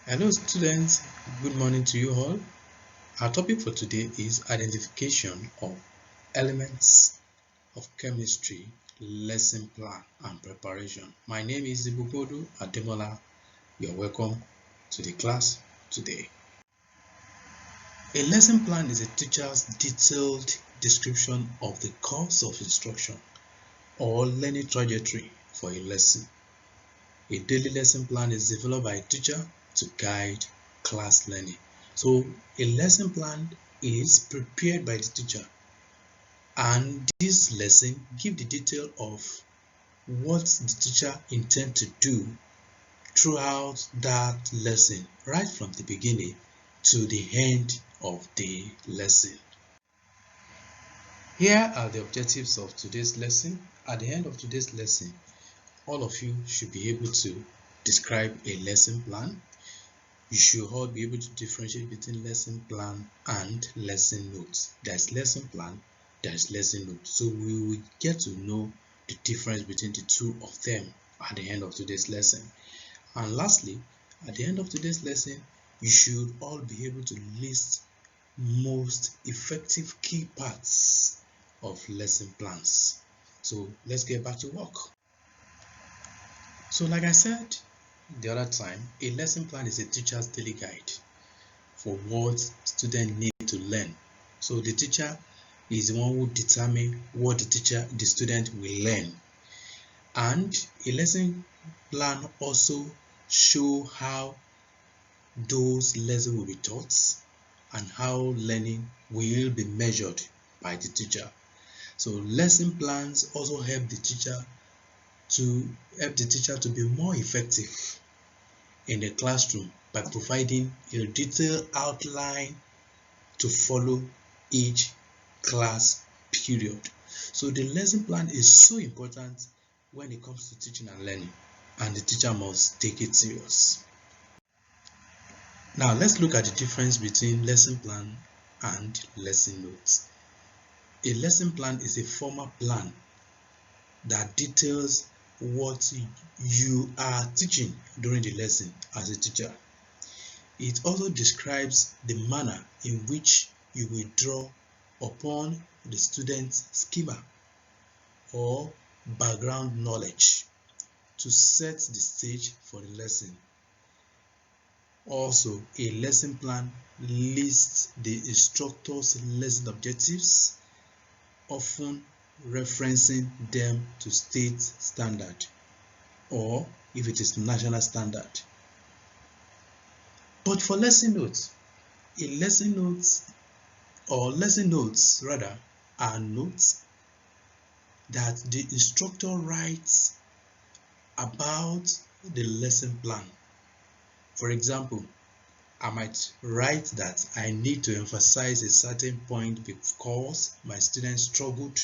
Hello students, good morning to you all. Our topic for today is identification of elements of chemistry, lesson plan and preparation. My name is Ibukunolu Ademola. You're welcome to the class today. A lesson plan is a teacher's detailed description of the course of instruction or learning trajectory for a lesson. A daily lesson plan is developed by a teacher to guide class learning. So a lesson plan is prepared by the teacher, and this lesson gives the detail of what the teacher intends to do throughout that lesson, right from the beginning to the end of the lesson. Here are the objectives of today's lesson. At the end of today's lesson, all of you should be able to describe a lesson plan. You should all be able to differentiate between lesson plan and lesson notes. There's lesson plan, there's lesson note. So we will get to know the difference between the two of them at the end of today's lesson. And lastly, at the end of today's lesson, you should all be able to list most effective key parts of lesson plans. So let's get back to work. So like I said the other time, a lesson plan is a teacher's daily guide for what students need to learn. So the teacher is the one who determines what the student will learn. And a lesson plan also shows how those lessons will be taught and how learning will be measured by the teacher. So lesson plans also help the teacher to be more effective in the classroom by providing a detailed outline to follow each class period. So the lesson plan is so important when it comes to teaching and learning, and the teacher must take it serious. Now let's look at the difference between lesson plan and lesson notes. A lesson plan is a formal plan that details what you are teaching during the lesson as a teacher. It also describes the manner in which you will draw upon the student's schema or background knowledge to set the stage for the lesson. Also, a lesson plan lists the instructor's lesson objectives, often referencing them to state standard or if it is national standard. But for lesson notes, lesson notes are notes that the instructor writes about the lesson plan. For example, I might write that I need to emphasize a certain point because my students struggled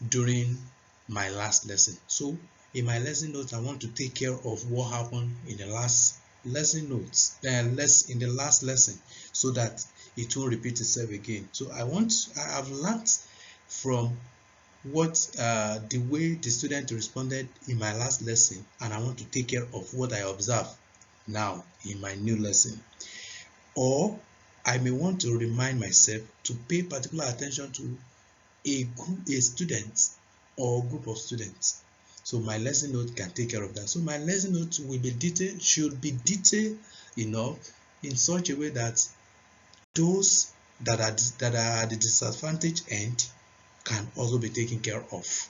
during my last lesson. So in my lesson notes, I want to take care of what happened in the last lesson notes, in the last lesson, so that it won't repeat itself again. So I have learned from what the way the student responded in my last lesson, and I want to take care of what I observe now in my new lesson. Or I may want to remind myself to pay particular attention to a student or group of students. So my lesson note can take care of that. So my lesson note should be detailed enough in such a way that those that are at the disadvantaged end can also be taken care of.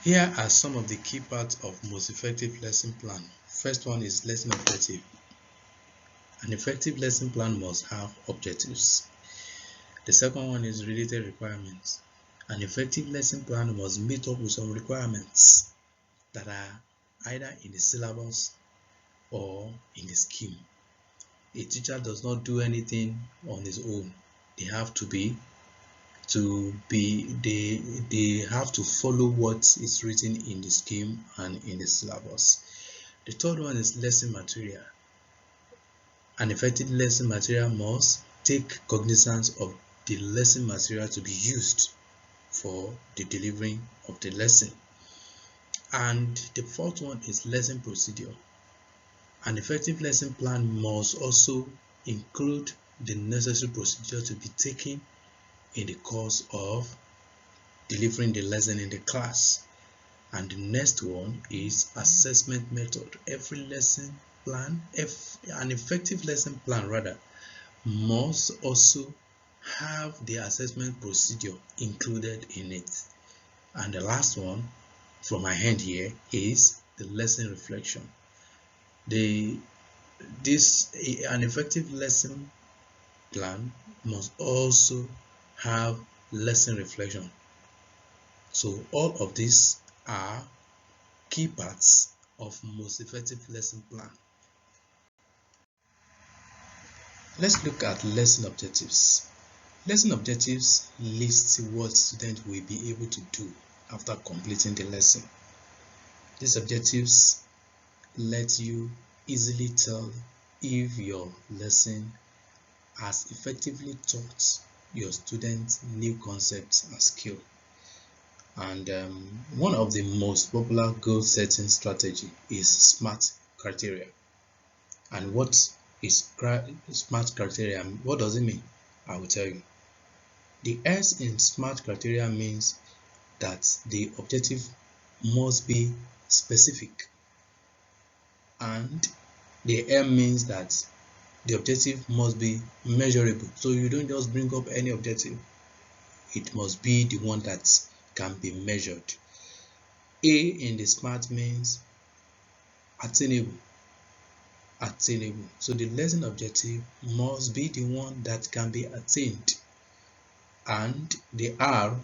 Here are some of the key parts of most effective lesson plan. First one is lesson objective. An effective lesson plan must have objectives. The second one is related requirements. An effective lesson plan must meet up with some requirements that are either in the syllabus or in the scheme. A teacher does not do anything on his own. They have to follow what is written in the scheme and in the syllabus. The third one is lesson material. An effective lesson material must take cognizance of the lesson material to be used for the delivering of the lesson. And the fourth one is lesson procedure. An effective lesson plan must also include the necessary procedure to be taken in the course of delivering the lesson in the class. And the next one is assessment method. Every lesson plan, an effective lesson plan rather, must also have the assessment procedure included in it. And the last one from my hand here is the lesson reflection. An effective lesson plan must also have lesson reflection. So all of these are key parts of most effective lesson plan. Let's look at lesson objectives. Lesson objectives list what students will be able to do after completing the lesson. These objectives let you easily tell if your lesson has effectively taught your students new concepts and skills. And one of the most popular goal setting strategy is SMART criteria. And what is SMART criteria? What does it mean? I will tell you. The S in SMART criteria means that the objective must be specific, and the M means that the objective must be measurable. So you don't just bring up any objective. It must be the one that can be measured. A in the SMART means attainable. So the lesson objective must be the one that can be attained. And the R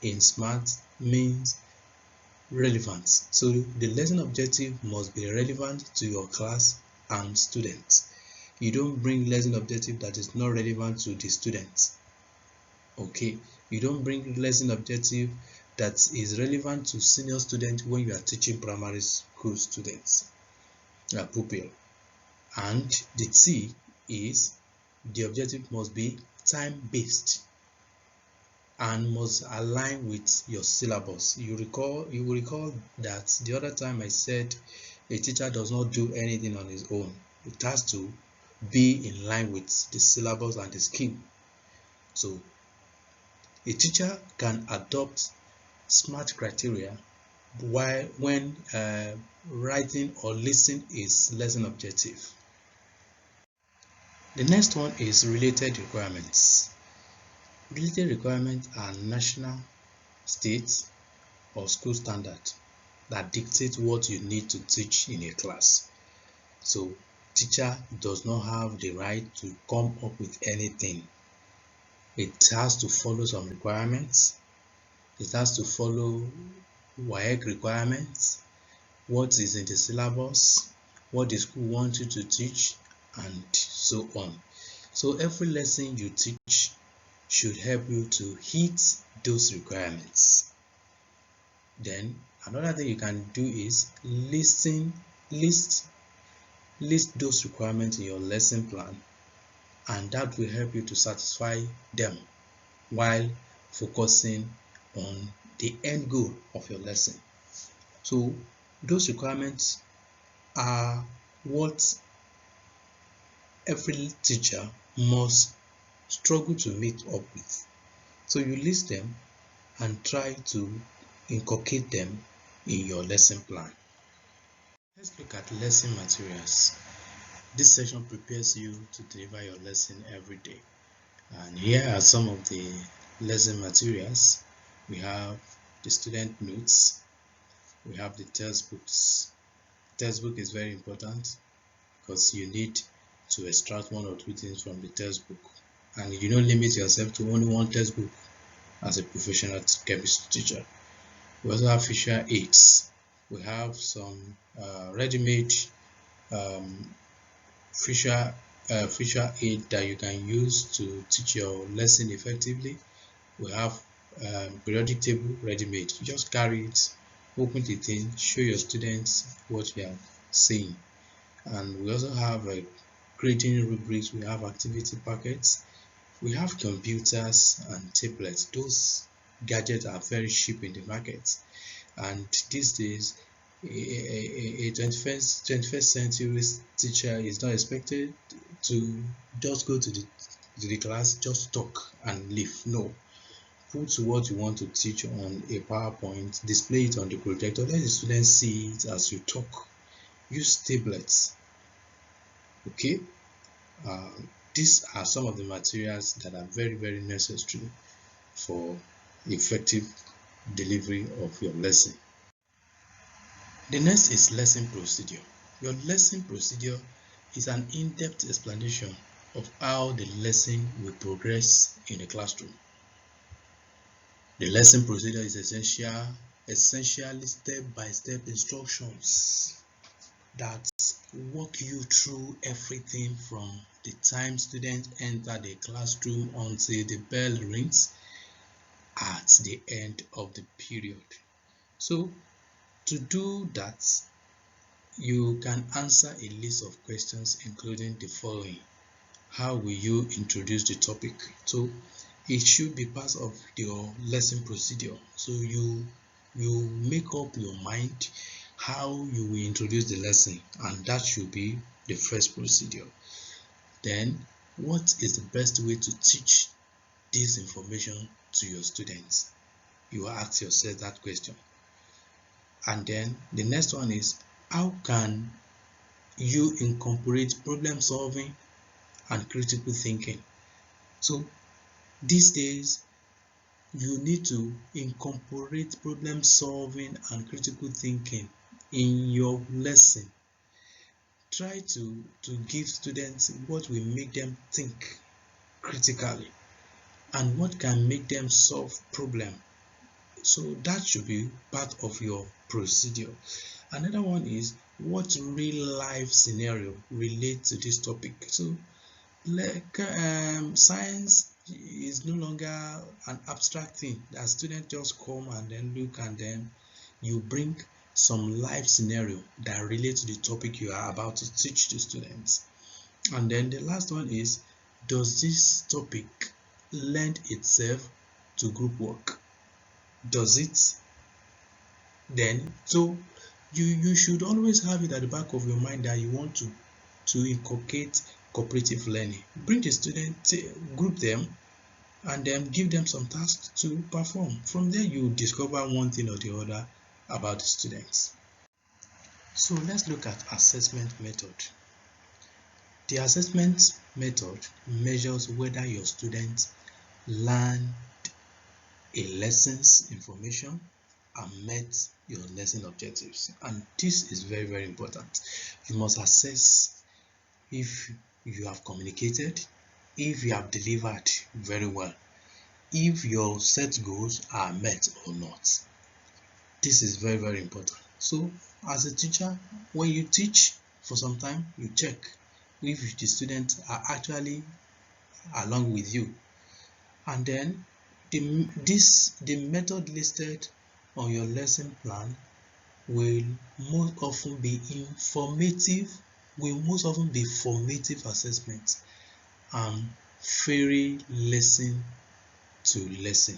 in SMART means relevance. So the lesson objective must be relevant to your class and students. You don't bring lesson objective that is not relevant to the students. Okay, you don't bring lesson objective that is relevant to senior students when you are teaching primary school students, pupil. And the T is the objective must be time-based and must align with your syllabus. You will recall that the other time I said a teacher does not do anything on his own. It has to be in line with the syllabus and the scheme. So a teacher can adopt SMART criteria when writing or listing his lesson objective. The next one is related requirements. Related requirements are national, state, or school standards that dictate what you need to teach in a class. So teacher does not have the right to come up with anything. It has to follow some requirements. It has to follow WAEC requirements, what is in the syllabus, what the school wants you to teach, and so on. So every lesson you teach should help you to hit those requirements. Then another thing you can do is list those requirements in your lesson plan, and that will help you to satisfy them while focusing on the end goal of your lesson. So those requirements are what every teacher must struggle to meet up with. So you list them and try to inculcate them in your lesson plan. Let's look at lesson materials. This section prepares you to deliver your lesson every day. And here are some of the lesson materials. We have the student notes. We have the textbooks. Textbook is very important because you need to extract one or two things from the textbook, and you don't limit yourself to only one textbook as a professional chemistry teacher. We also have visual aids. We have some ready-made visual aid that you can use to teach your lesson effectively. We have periodic table ready-made. You just carry it, open the thing, show your students what you are saying. And we also have grading rubrics. We have activity packets. We have computers and tablets. Those gadgets are very cheap in the market, and these days a 21st century teacher is not expected to just go to the class, just talk and leave. No, put what you want to teach on a PowerPoint, display it on the projector, let the students see it as you talk. Use tablets. Okay, these are some of the materials that are very, very necessary for effective delivery of your lesson. The next is lesson procedure. Your lesson procedure is an in-depth explanation of how the lesson will progress in the classroom. The lesson procedure is essentially step-by-step instructions that walk you through everything from the time students enter the classroom until the bell rings at the end of the period. So to do that, you can answer a list of questions including the following. How will you introduce the topic? So it should be part of your lesson procedure. So you make up your mind how you will introduce the lesson, and that should be the first procedure. Then, what is the best way to teach this information to your students? You will ask yourself that question. And then the next one is, how can you incorporate problem solving and critical thinking? So these days, you need to incorporate problem solving and critical thinking in your lesson. Try to give students what will make them think critically and what can make them solve problem. So that should be part of your procedure. Another one is, what real life scenario relates to this topic? So like science is no longer an abstract thing that students just come and then look, and then you bring some life scenario that relates to the topic you are about to teach the students. And then the last one is, does this topic lend itself to group work? Does it? Then so you should always have it at the back of your mind that you want to inculcate cooperative learning. Bring the students, group them, and then give them some tasks to perform. From there, you discover one thing or the other about the students. So let's look at assessment method. The assessment method measures whether your students learned a lesson's information and met your lesson objectives. And this is very, very important. You must assess if you have communicated, if you have delivered very well, if your set goals are met or not. This is very, very important. So as a teacher, when you teach for some time, you check if the students are actually along with you. And then the method listed on your lesson plan will most often be formative assessments and vary lesson to lesson.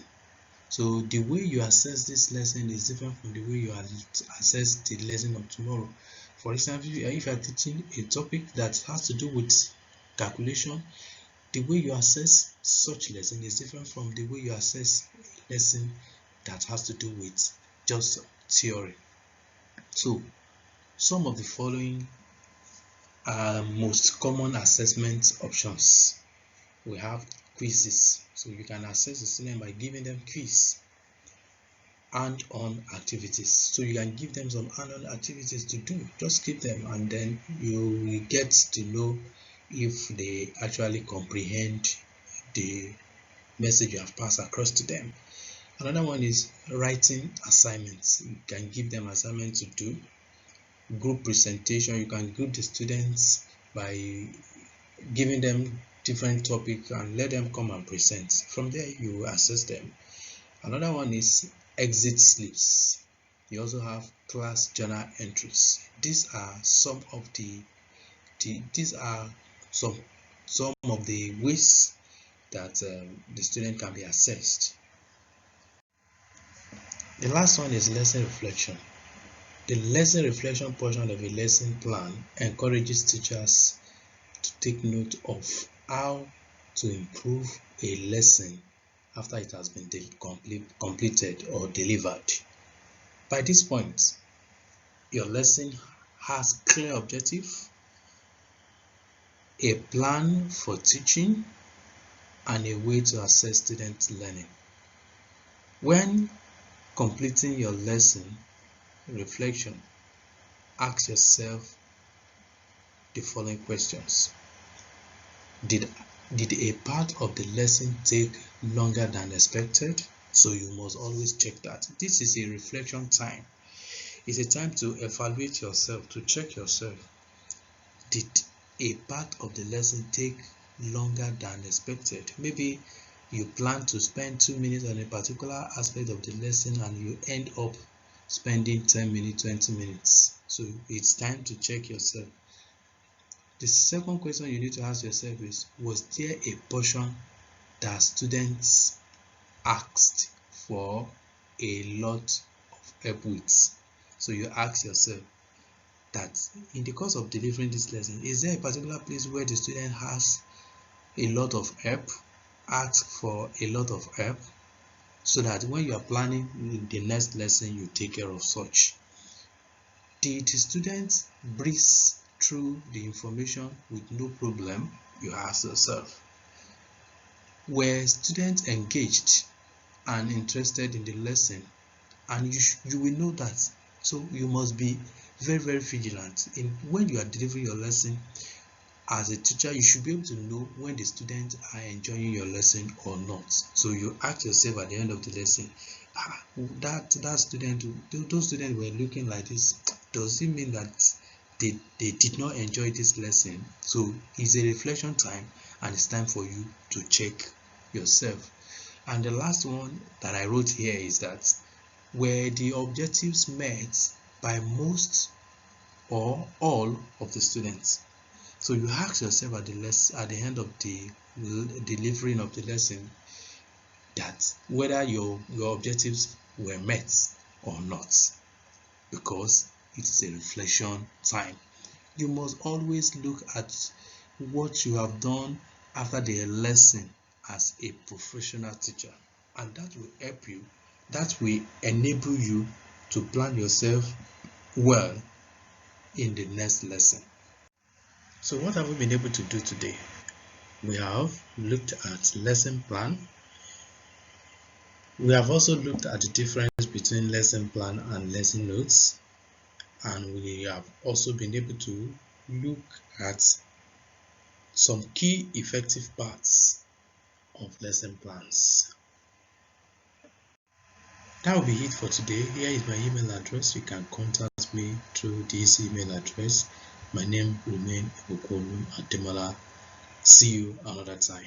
So the way you assess this lesson is different from the way you assess the lesson of tomorrow. For example, if you are teaching a topic that has to do with calculation, the way you assess such lesson is different from the way you assess a lesson that has to do with just theory. So some of the following are most common assessment options. We have quizzes. So you can assess the student by giving them quiz. Hand-on activities. So you can give them some hand-on activities to do. Just give them, and then you will get to know if they actually comprehend the message you have passed across to them. Another one is writing assignments. You can give them assignments to do. Group presentation. You can group the students by giving them different topics and let them come and present. From there, you assess them. Another one is exit slips. You also have class journal entries. These are some of the ways that the student can be assessed. The last one is lesson reflection. The lesson reflection portion of a lesson plan encourages teachers to take note of how to improve a lesson after it has been completed or delivered. By this point, your lesson has clear objective, a plan for teaching, and a way to assess student learning. When completing your lesson reflection, ask yourself the following questions. Did a part of the lesson take longer than expected? So you must always check that. This is a reflection time. It's a time to evaluate yourself, to check yourself. Did a part of the lesson take longer than expected? Maybe you plan to spend 2 minutes on a particular aspect of the lesson and you end up spending 10 minutes, 20 minutes. So it's time to check yourself. The second question you need to ask yourself is, was there a portion that students asked for a lot of help with? So you ask yourself that in the course of delivering this lesson, is there a particular place where the student has a lot of help, ask for a lot of help, so that when you are planning the next lesson, you take care of such. Did the student breeze through the information with no problem? You ask yourself. Were students engaged and interested in the lesson? And you will know that. So you must be very, very vigilant in when you are delivering your lesson. As a teacher, you should be able to know when the students are enjoying your lesson or not. So you ask yourself at the end of the lesson, that student, those students were looking like this. Does it mean that they did not enjoy this lesson? So it's a reflection time, and it's time for you to check yourself. And the last one that I wrote here is that, were the objectives met by most or all of the students? So you ask yourself at the end of the delivering of the lesson that whether your objectives were met or not, because it is a reflection time. You must always look at what you have done after the lesson as a professional teacher, and that will help you, that will enable you to plan yourself well in the next lesson. So what have we been able to do today? We have looked at lesson plan. We have also looked at the difference between lesson plan and lesson notes, and we have also been able to look at some key effective parts of lesson plans. That will be it for today. Here is my email address. You can contact me through this email address. My name remains Ibukunolu Ademola. See you another time.